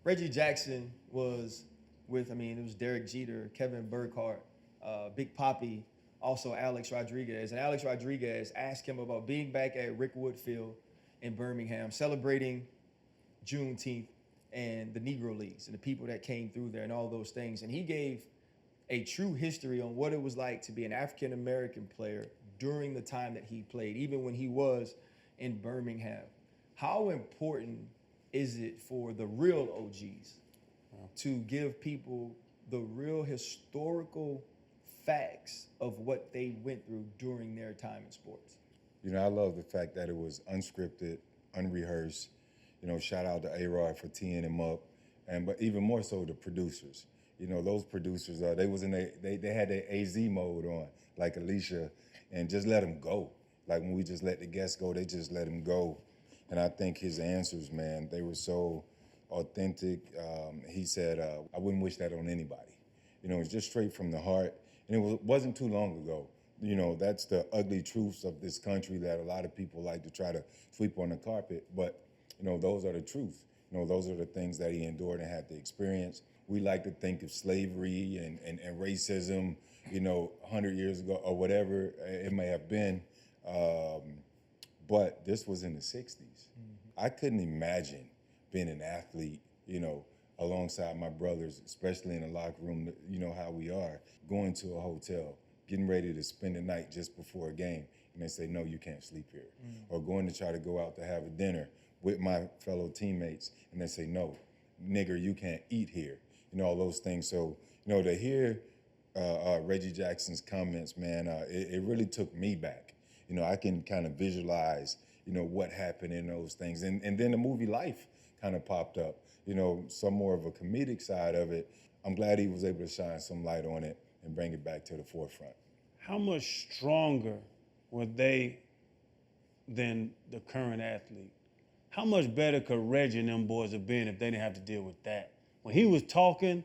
Reggie Jackson was with, I mean, it was Derek Jeter, Kevin Burkhardt, Big Papi, also Alex Rodriguez. And Alex Rodriguez asked him about being back at Rickwood Field in Birmingham, celebrating Juneteenth and the Negro Leagues and the people that came through there and all those things. And he gave a true history on what it was like to be an African American player during the time that he played, even when he was in Birmingham. How important is it for the real OGs to give people the real historical facts of what they went through during their time in sports? You know, I love the fact that it was unscripted, unrehearsed. You know, shout out to A-Rod for teeing him up, but even more so the producers. You know, those producers, they had their AZ mode on, like Alicia, and just let them go. Like when we just let the guests go, they just let them go. And I think his answers, man, they were so authentic. He said, I wouldn't wish that on anybody. You know, it's just straight from the heart. And it wasn't too long ago. You know, that's the ugly truths of this country that a lot of people like to try to sweep on the carpet. But, you know, those are the truth. You know, those are the things that he endured and had to experience. We like to think of slavery and racism, you know, 100 years ago or whatever it may have been. But this was in the 60s. I couldn't imagine being an athlete, you know, alongside my brothers, especially in the locker room, you know how we are, going to a hotel, getting ready to spend the night just before a game, and they say, no, you can't sleep here. Or going to try to go out to have a dinner with my fellow teammates, and they say, no, nigger, you can't eat here. You know, all those things. So, you know, to hear Reggie Jackson's comments, man, it really took me back. You know, I can kind of visualize, you know, what happened in those things. And then the movie Life kind of popped up, you know, some more of a comedic side of it. I'm glad he was able to shine some light on it and bring it back to the forefront. How much stronger were they than the current athlete? How much better could Reggie and them boys have been if they didn't have to deal with that? When he was talking,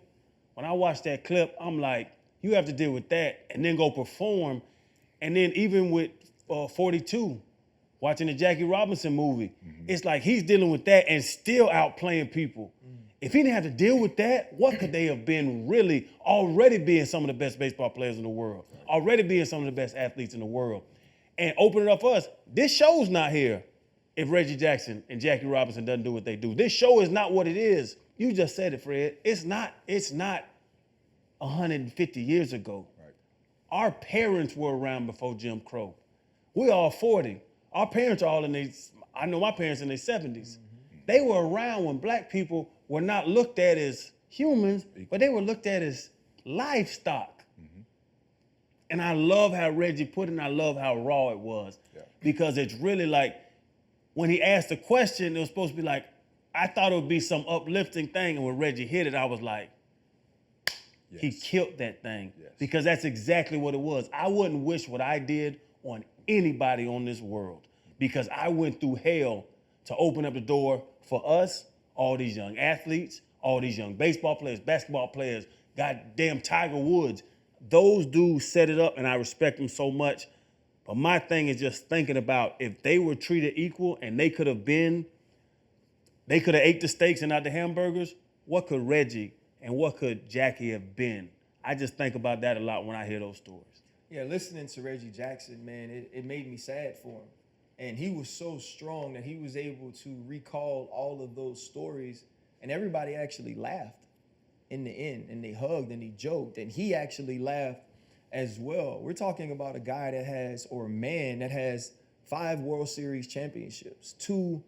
when I watched that clip, I'm like, you have to deal with that and then go perform. And then even with 42, watching the Jackie Robinson movie, it's like he's dealing with that and still outplaying people. If he didn't have to deal with that, what could they have been really already being some of the best baseball players in the world, already being some of the best athletes in the world? And open it up for us, this show's not here if Reggie Jackson and Jackie Robinson doesn't do what they do. This show is not what it is. You just said it, Fred. It's not 150 years ago. Right. Our parents were around before Jim Crow. We're all 40. Our parents are all I know my parents in their 70s. They were around when black people were not looked at as humans, but they were looked at as livestock. And I love how Reggie put it, and I love how raw it was. Yeah. Because it's really like, when he asked the question, it was supposed to be like, I thought it would be some uplifting thing, and when Reggie hit it, I was like, Yes. he killed that thing. Yes. Because that's exactly what it was. I wouldn't wish what I did on anybody on this world, because I went through hell to open up the door for us, all these young athletes, all these young baseball players, basketball players, goddamn Tiger Woods. Those dudes set it up, and I respect them so much. But my thing is just thinking about if they were treated equal and they could have ate the steaks and not the hamburgers, what could Reggie and what could Jackie have been? I just think about that a lot when I hear those stories. Yeah, listening to Reggie Jackson, man, it made me sad for him. And he was so strong that he was able to recall all of those stories, and everybody actually laughed in the end, and they hugged and he joked, and he actually laughed as well. We're talking about a guy that has, or a man that has 5 World Series championships, 2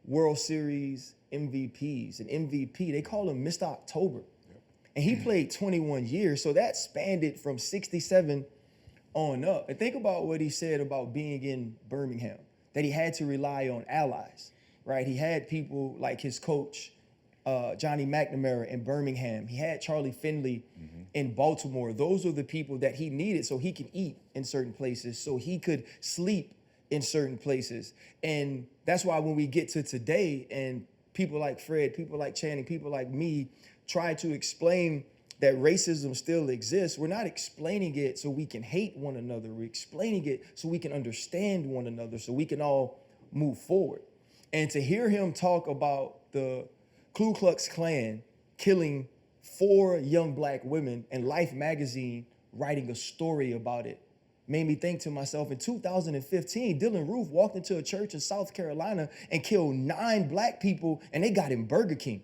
World Series MVPs. An MVP, they call him Mr. October. Yep. And he played 21 years, so that spanned it from 67 on up. And think about what he said about being in Birmingham, that he had to rely on allies, right? He had people like his coach, Johnny McNamara in Birmingham. He had Charlie Finley in Baltimore. Those are the people that he needed so he could eat in certain places, so he could sleep in certain places. And that's why when we get to today and people like Fred, people like Channing, people like me try to explain that racism still exists, we're not explaining it so we can hate one another. We're explaining it so we can understand one another, so we can all move forward. And to hear him talk about the Ku Klux Klan killing 4 young black women and Life magazine writing a story about it made me think to myself, in 2015, Dylan Roof walked into a church in South Carolina and killed 9 black people, and they got him Burger King.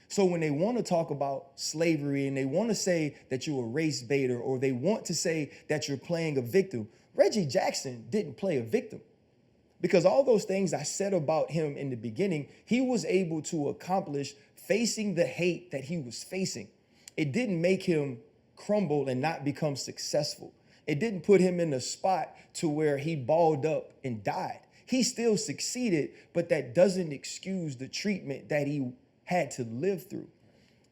So when they want to talk about slavery and they want to say that you're a race baiter, or they want to say that you're playing a victim, Reggie Jackson didn't play a victim. Because all those things I said about him in the beginning, he was able to accomplish facing the hate that he was facing. It didn't make him crumble and not become successful. It didn't put him in a spot to where he balled up and died. He still succeeded, but that doesn't excuse the treatment that he had to live through.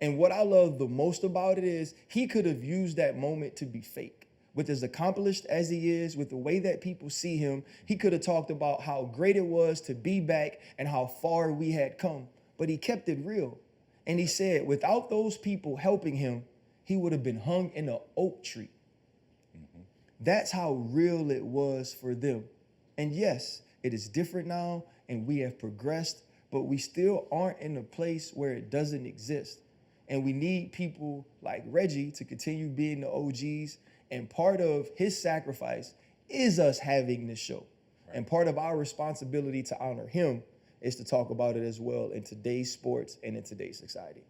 And what I love the most about it is he could have used that moment to be fake. With as accomplished as he is, with the way that people see him, he could have talked about how great it was to be back and how far we had come. But he kept it real. And he said, without those people helping him, he would have been hung in an oak tree. That's how real it was for them. And yes, it is different now and we have progressed, but we still aren't in a place where it doesn't exist. And we need people like Reggie to continue being the OGs. And part of his sacrifice is us having this show. Right. And part of our responsibility to honor him is to talk about it as well in today's sports and in today's society.